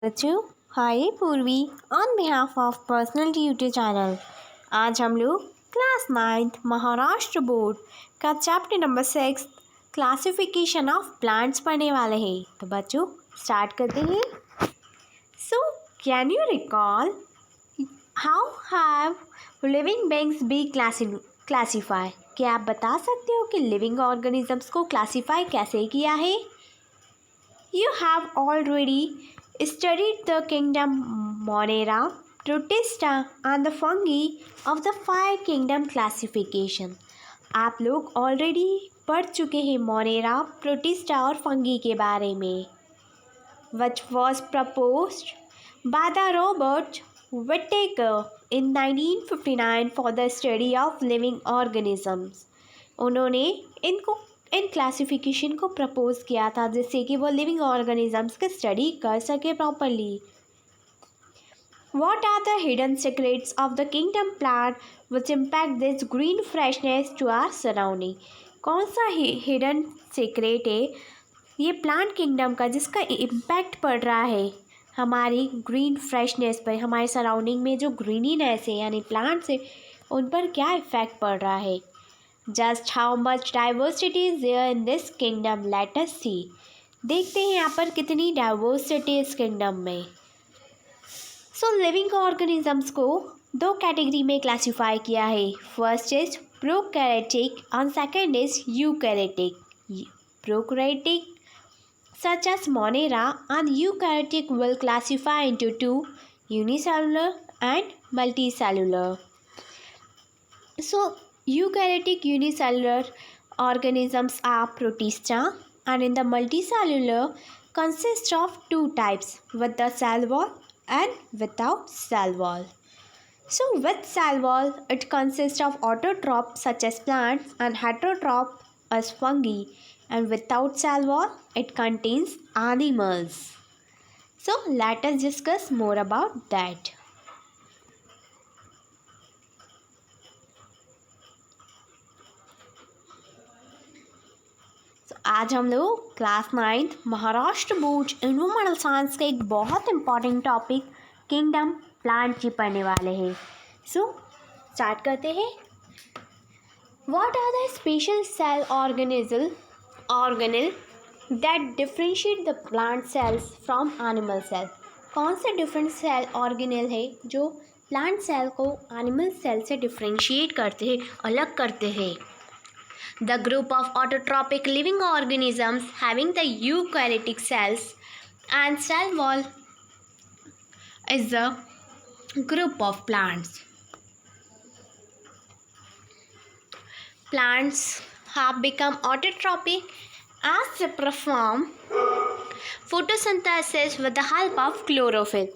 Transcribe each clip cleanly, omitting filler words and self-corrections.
बच्चों, hi Purvi on behalf of personal YouTube channel. आज हम लोग क्लास 9th महाराष्ट्र बोर्ड का chapter number 6 classification of plants पढ़ने वाले हैं। तो बच्चों स्टार्ट करते हैं। So can you recall how have living beings be classify? क्या आप बता सकते हो कि लिविंग ऑर्गेनिजम्स को क्लासीफाई कैसे किया है? You have already studied the kingdom Monera, Protista and the fungi of the five kingdom classification. आप लोग ऑलरेडी पढ़ चुके हैं मोनेरा, प्रोटिस्टा और फंगी के बारे में, which was proposed by the Robert Whittaker in 1959 for the study of living organisms. उन्होंने इन क्लासिफिकेशन को प्रपोज किया था जिससे कि वो लिविंग ऑर्गेनिजम्स की स्टडी कर सके properly. What are the hidden secrets of the kingdom plant which impact this green freshness to our surrounding? कौन सा हिडन सीक्रेट है ये प्लांट किंगडम का जिसका इम्पैक्ट पड़ रहा है हमारी ग्रीन फ्रेशनेस पर? हमारे सराउंडिंग में जो ग्रीनीनेस है यानी प्लांट्स है उन पर क्या इफेक्ट पड़ रहा है? Just how much diversity is there in this kingdom? Let us see. देखते हैं यहाँ पर कितनी डाइवर्सिटी इस किंगडम में। सो लिविंग ऑर्गेनिजम्स को दो कैटेगरी में क्लासीफाई किया है। First is prokaryotic and second is eukaryotic. Prokaryotic such as Monera and eukaryotic will classify into two, unicellular and multicellular. So eukaryotic unicellular organisms are Protista and in the multicellular consist of two types, with the cell wall and without cell wall. So with cell wall it consists of autotrophs such as plants and heterotroph as fungi, and without cell wall it contains animals. So let us discuss more about that. आज हम लोग class 9th Maharashtra board environmental science का एक बहुत important topic kingdom plant की पढ़ने वाले हैं। सो स्टार्ट करते हैं। What are the special cell organelle that differentiate the plant cells from animal cell? कौन से डिफरेंट सेल ऑर्गेनेल है जो प्लांट सेल को एनिमल सेल से डिफरेंशिएट करते हैं, अलग करते हैं? The group of autotrophic living organisms having the eukaryotic cells and cell wall is the group of plants. Plants have become autotrophic as they perform photosynthesis with the help of chlorophyll.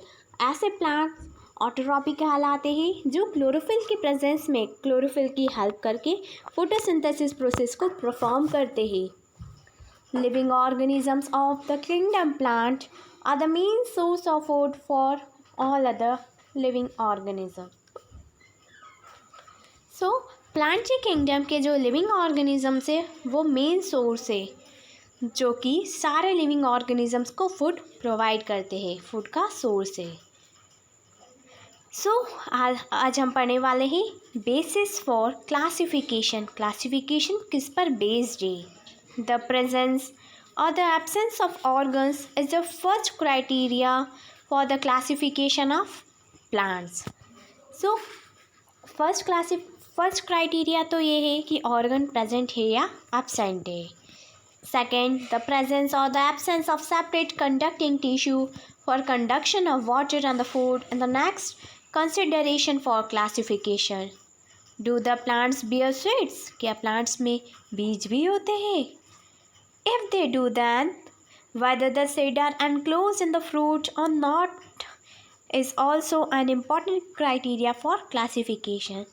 ऐसे plants autotrophic कहलाते हैं जो chlorophyll की presence में chlorophyll की help करके photosynthesis process को perform करते हैं। Living organisms of the kingdom plant are the main source of food for all other living organism. So plant के किंगडम के जो लिविंग ऑर्गेनिजम्स है वो मेन सोर्स है जो कि सारे लिविंग ऑर्गेनिजम्स को फूड प्रोवाइड करते हैं, फूड का सोर्स है। सो आज हम पढ़ने वाले हैं बेसिस फॉर क्लासिफिकेशन। क्लासिफिकेशन किस पर बेस्ड है? The presence or the absence of organs is the first criteria for the classification of plants. So first criteria तो ये है कि ऑर्गन प्रेजेंट है या एब्सेंट है। Second, the presence or the absence of separate conducting tissue for conduction of water and the food. And the next consideration for classification, do the plants bear seeds? क्या plants में बीज भी होते हैं? If they do then whether the seed are enclose in the fruit or not is also an important criteria for classification.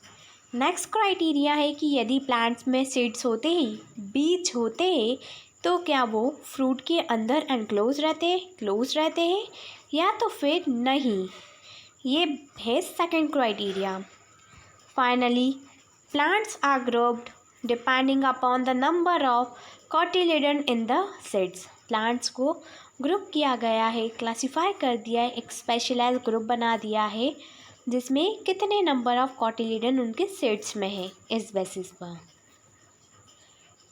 Next criteria है कि यदि plants में सीड्स होते हैं, बीज होते हैं, तो क्या वो फ्रूट के अंदर एनक्लोज रहते हैं, क्लोज रहते हैं या तो फिर नहीं? ये है second criteria. Finally plants are grouped depending upon the number of cotyledon in the seeds. Plants को ग्रुप किया गया है, क्लासीफाई कर दिया है, एक स्पेशलाइज ग्रुप बना दिया है जिसमें कितने नंबर ऑफ कॉटिलीडन उनके सेट्स में है इस बेसिस पर।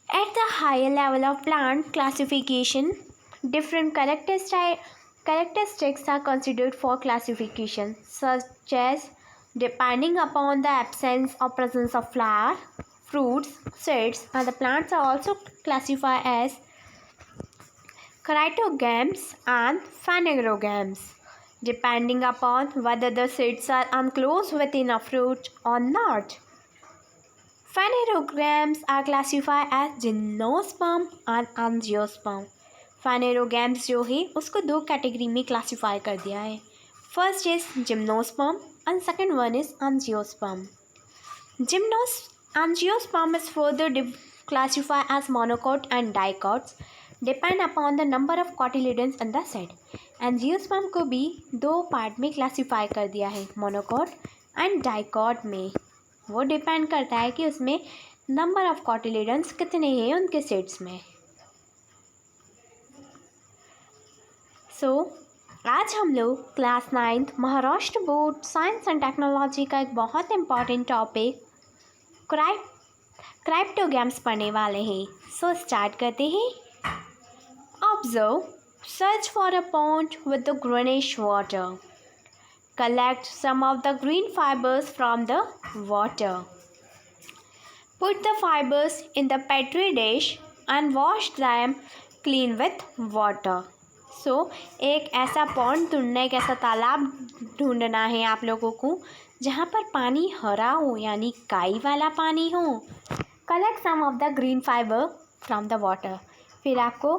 At the higher level of plant classification different characteristics are considered for classification, such as depending upon the absence or presence of flower, fruits, seeds, and the plants are also classified as cryptogams and phanerogams, depending upon whether the seeds are enclosed within a fruit or not. Phanerogams are classified as gymnosperm and angiosperm. Phanerogams जो है उसको दो category में classify कर दिया है. First is gymnosperm and second one is angiosperm. Angiosperm is further classified as monocot and dicot, depend upon the number of cotyledons in the set. Angiosperm को भी दो पार्ट में क्लासीफाई कर दिया है, मोनोकॉट एंड डाइकॉट में. वो depend करता है कि उसमें नंबर ऑफ कॉटिलेडन्स कितने हैं उनके सेट्स में. आज हम लोग class 9th Maharashtra board science and technology का एक बहुत इम्पॉर्टेंट टॉपिक क्राइप्टोगैम्स पढ़ने वाले हैं. स्टार्ट करते हैं. Observe, search for a pond with the greenish water. Collect some of the green fibres from the water. Put the fibres in the petri dish and wash them clean with water. एक ऐसा pond ढूंढना है, एक ऐसा तालाब ढूंढना है आप लोगों को जहाँ पर पानी हरा हो, यानी काई वाला पानी हो. Collect some of the green fibre from the water. फिर आपको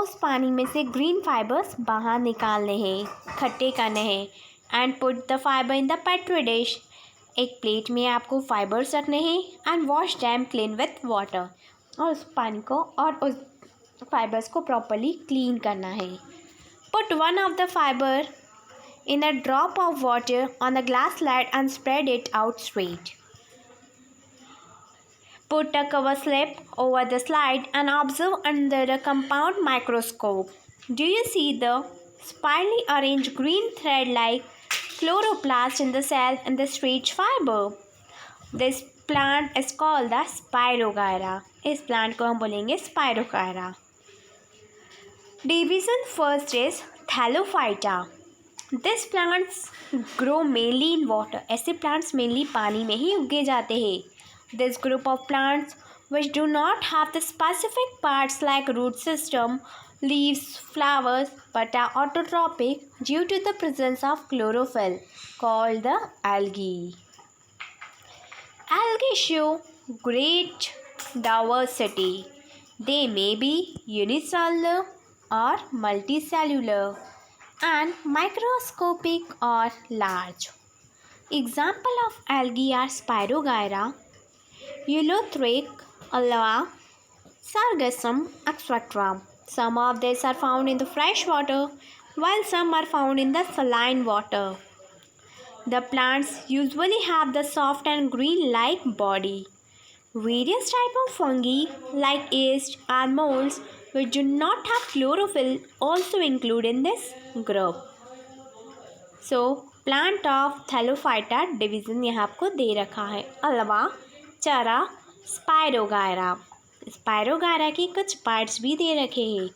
उस पानी में से ग्रीन फाइबर्स बाहर निकालने हैं, खट्टे करने हैं. And put the fibre in the petri dish. एक प्लेट में आपको फाइबर्स रखने हैं. And wash dam clean with water. और उस पानी को और उस फाइबर्स को प्रॉपर्ली क्लीन करना है. Put one of the fibre in a drop of water on a glass slide and spread it out straight. Put a cover slip over the slide and observe under a compound microscope. Do you see the spirally arranged green thread like chloroplast in the cell in the stretch fiber? This plant is called the Spirogyra. इस plant को हम बोलेंगे Spirogyra. Division first is Thallophyta. This plants grow mainly in water. ऐसे plants mainly पानी में ही उगे जाते हैं. This group of plants which do not have the specific parts like root system, leaves, flowers, but are autotrophic due to the presence of chlorophyll, called the algae. Algae show great diversity. They may be unicellular or multicellular and microscopic or large. Example of algae are Spirogyra, Ulothrix, Alva, Sargassum, etc. Some of these are found in the fresh water, while some are found in the saline water. The plants usually have the soft and green-like body. Various types of fungi, like yeast and molds, which do not have chlorophyll, also include in this group. Plant of Thallophyta division यहाँ आपको दे रखा है. Alva, चरा, Spirogyra. Spirogyra की कुछ parts भी दे रखे हैं.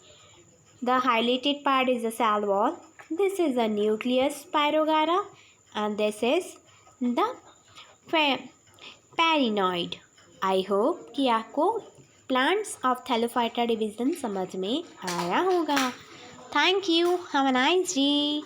The highlighted part is the cell wall. This is the nucleus Spirogyra and this is the parinoid. I hope कि आपको plants of Thallophyta division समझ में आया होगा. Thank you. Have a nice day.